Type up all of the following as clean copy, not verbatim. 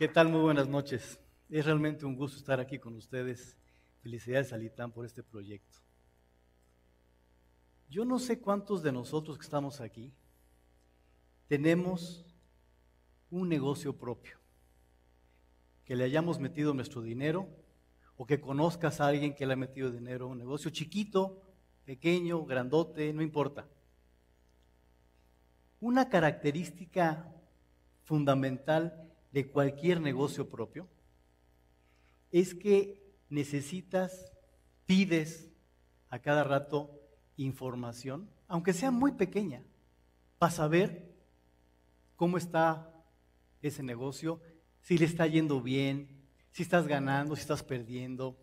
¿Qué tal? Muy buenas noches. Es realmente un gusto estar aquí con ustedes. Felicidades al ITAM por este proyecto. Yo no sé cuántos de nosotros que estamos aquí tenemos un negocio propio, que le hayamos metido nuestro dinero o que conozcas a alguien que le ha metido dinero a un negocio chiquito, pequeño, grandote, no importa. Una característica fundamental de cualquier negocio propio es que pides a cada rato información, aunque sea muy pequeña, para saber cómo está ese negocio, si le está yendo bien, si estás ganando, si estás perdiendo,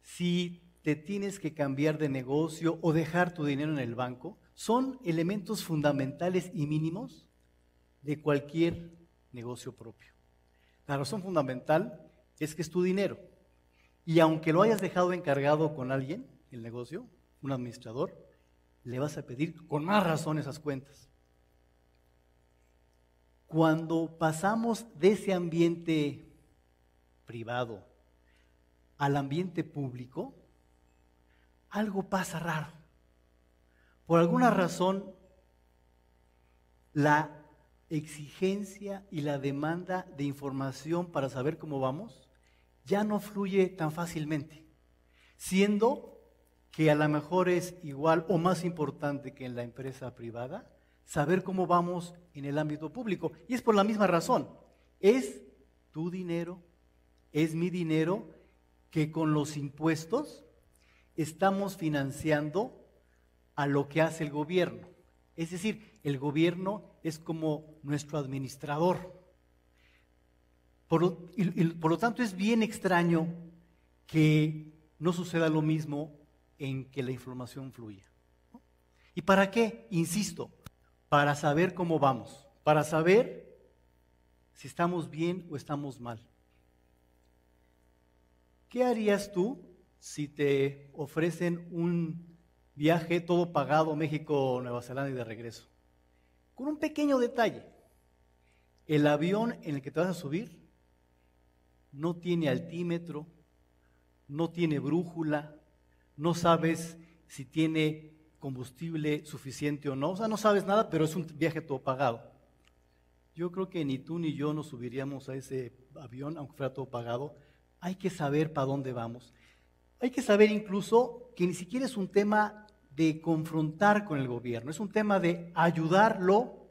si te tienes que cambiar de negocio o dejar tu dinero en el banco. Son elementos fundamentales y mínimos de cualquier negocio propio. La razón fundamental es que es tu dinero. Y aunque lo hayas dejado encargado con alguien, el negocio, un administrador, le vas a pedir con más razón esas cuentas. Cuando pasamos de ese ambiente privado al ambiente público, algo pasa raro. Por alguna razón, la exigencia y la demanda de información para saber cómo vamos ya no fluye tan fácilmente, siendo que a lo mejor es igual o más importante que en la empresa privada saber cómo vamos en el ámbito público. Y es por la misma razón. Es tu dinero, es mi dinero, que con los impuestos estamos financiando a lo que hace el gobierno. Es decir, el gobierno es como nuestro administrador. Por lo tanto, es bien extraño que no suceda lo mismo en que la información fluya. ¿Y para qué? Insisto, para saber cómo vamos, para saber si estamos bien o estamos mal. ¿Qué harías tú si te ofrecen un viaje todo pagado México, Nueva Zelanda y de regreso? Con un pequeño detalle: el avión en el que te vas a subir no tiene altímetro, no tiene brújula, no sabes si tiene combustible suficiente o no, o sea, no sabes nada, pero es un viaje todo pagado. Yo creo que ni tú ni yo nos subiríamos a ese avión, aunque fuera todo pagado. Hay que saber para dónde vamos. Hay que saber incluso que ni siquiera es un tema de confrontar con el gobierno, es un tema de ayudarlo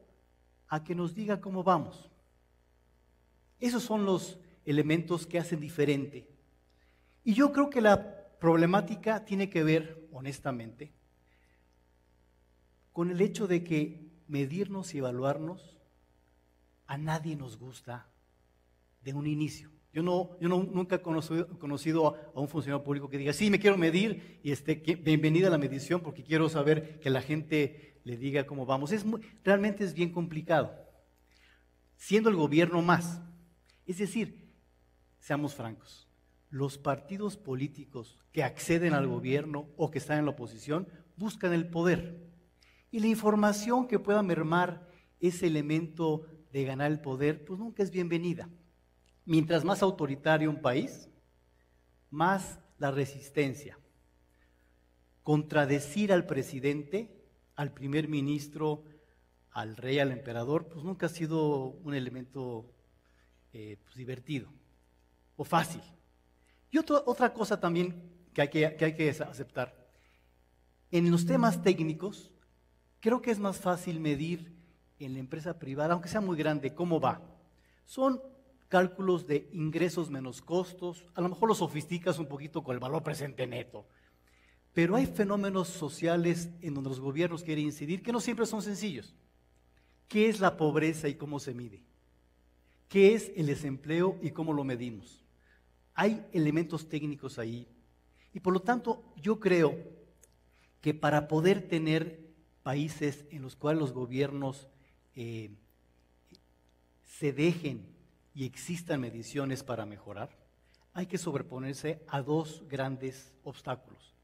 a que nos diga cómo vamos. Esos son los elementos que hacen diferente. Y yo creo que la problemática tiene que ver, honestamente, con el hecho de que medirnos y evaluarnos a nadie nos gusta de un inicio. Yo nunca he conocido a un funcionario público que diga: sí, me quiero medir y bienvenida a la medición porque quiero saber que la gente le diga cómo vamos. Realmente es bien complicado, siendo el gobierno más. Es decir, seamos francos, los partidos políticos que acceden al gobierno o que están en la oposición buscan el poder. Y la información que pueda mermar ese elemento de ganar el poder, pues nunca es bienvenida. Mientras más autoritario un país, más la resistencia. Contradecir al presidente, al primer ministro, al rey, al emperador, pues nunca ha sido un elemento pues divertido o fácil. Y otra cosa también que hay que aceptar: en los temas técnicos, creo que es más fácil medir en la empresa privada, aunque sea muy grande, cómo va. Son cálculos de ingresos menos costos, a lo mejor lo sofisticas un poquito con el valor presente neto, pero hay fenómenos sociales en donde los gobiernos quieren incidir que no siempre son sencillos. ¿Qué es la pobreza y cómo se mide? ¿Qué es el desempleo y cómo lo medimos? Hay elementos técnicos ahí, y por lo tanto yo creo que para poder tener países en los cuales los gobiernos se dejen y existan mediciones para mejorar, hay que sobreponerse a dos grandes obstáculos.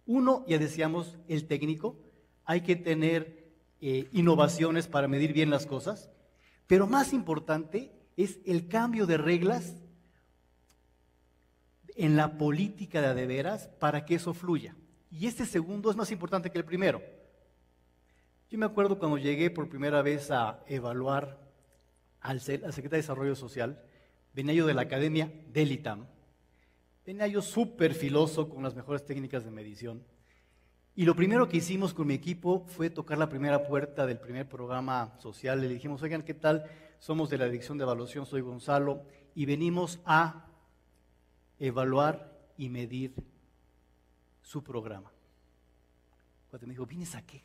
Uno, ya decíamos, el técnico. Hay que tener innovaciones para medir bien las cosas, pero más importante es el cambio de reglas en la política de veras para que eso fluya. Y este segundo es más importante que el primero. Yo me acuerdo cuando llegué por primera vez a evaluar al Secretario de Desarrollo Social, venía yo de la academia del ITAM, venía yo súper filoso con las mejores técnicas de medición. Y lo primero que hicimos con mi equipo fue tocar la primera puerta del primer programa social. Le dijimos, oigan, ¿qué tal? Somos de la Dirección de Evaluación, soy Gonzalo, y venimos a evaluar y medir su programa. Cuando me dijo, ¿vienes a qué?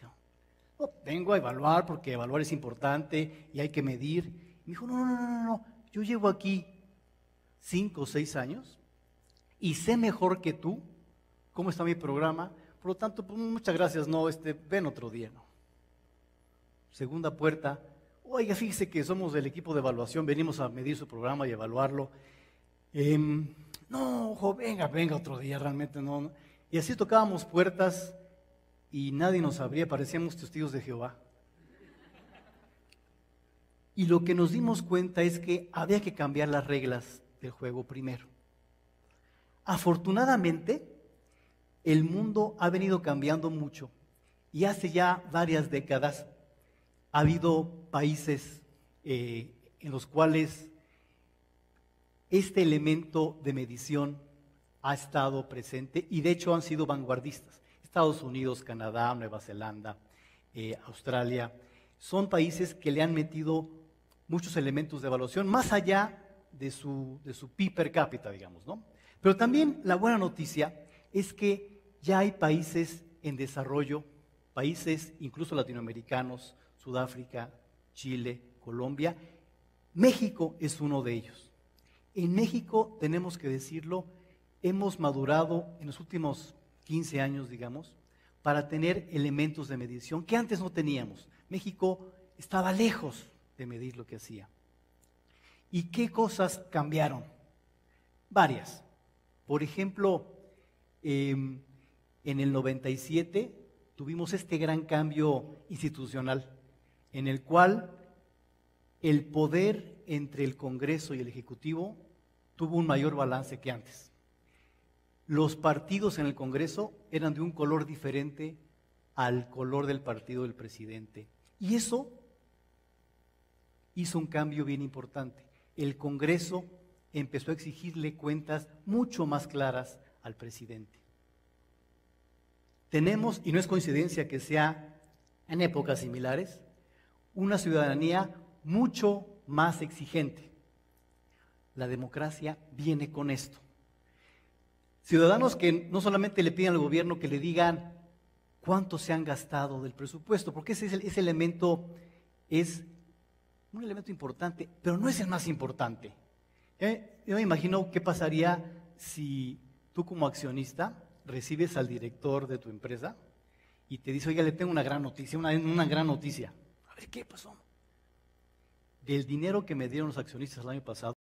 No, vengo a evaluar porque evaluar es importante y hay que medir. Y me dijo, no, yo llevo aquí 5 o 6 años y sé mejor que tú cómo está mi programa. Por lo tanto, pues, muchas gracias, no, ven otro día, ¿no? Segunda puerta, oiga, fíjese que somos del equipo de evaluación, venimos a medir su programa y evaluarlo. No, ojo, venga otro día, realmente no. Y así tocábamos puertas y nadie nos abría, parecíamos testigos de Jehová. Y lo que nos dimos cuenta es que había que cambiar las reglas del juego primero. Afortunadamente, el mundo ha venido cambiando mucho y hace ya varias décadas ha habido países en los cuales este elemento de medición ha estado presente y de hecho han sido vanguardistas. Estados Unidos, Canadá, Nueva Zelanda, Australia, son países que le han metido muchos elementos de evaluación más allá de su PIB per cápita, digamos, ¿no? Pero también la buena noticia es que ya hay países en desarrollo, países incluso latinoamericanos, Sudáfrica, Chile, Colombia. México es uno de ellos. En México, tenemos que decirlo, hemos madurado en los últimos 15 años, digamos, para tener elementos de medición que antes no teníamos. México estaba lejos de medir lo que hacía. ¿Y qué cosas cambiaron? Varias. Por ejemplo, en el 97 tuvimos este gran cambio institucional en el cual el poder entre el Congreso y el Ejecutivo tuvo un mayor balance que antes. Los partidos en el Congreso eran de un color diferente al color del partido del presidente. Y eso hizo un cambio bien importante. El Congreso empezó a exigirle cuentas mucho más claras al presidente. Tenemos, y no es coincidencia que sea en épocas similares, una ciudadanía mucho más exigente. La democracia viene con esto. Ciudadanos que no solamente le piden al gobierno que le digan cuánto se han gastado del presupuesto, porque ese elemento es un elemento importante, pero no es el más importante. Yo me imagino qué pasaría si tú como accionista recibes al director de tu empresa y te dice, oiga, le tengo una gran noticia, una gran noticia. A ver, ¿qué pasó? Del dinero que me dieron los accionistas el año pasado,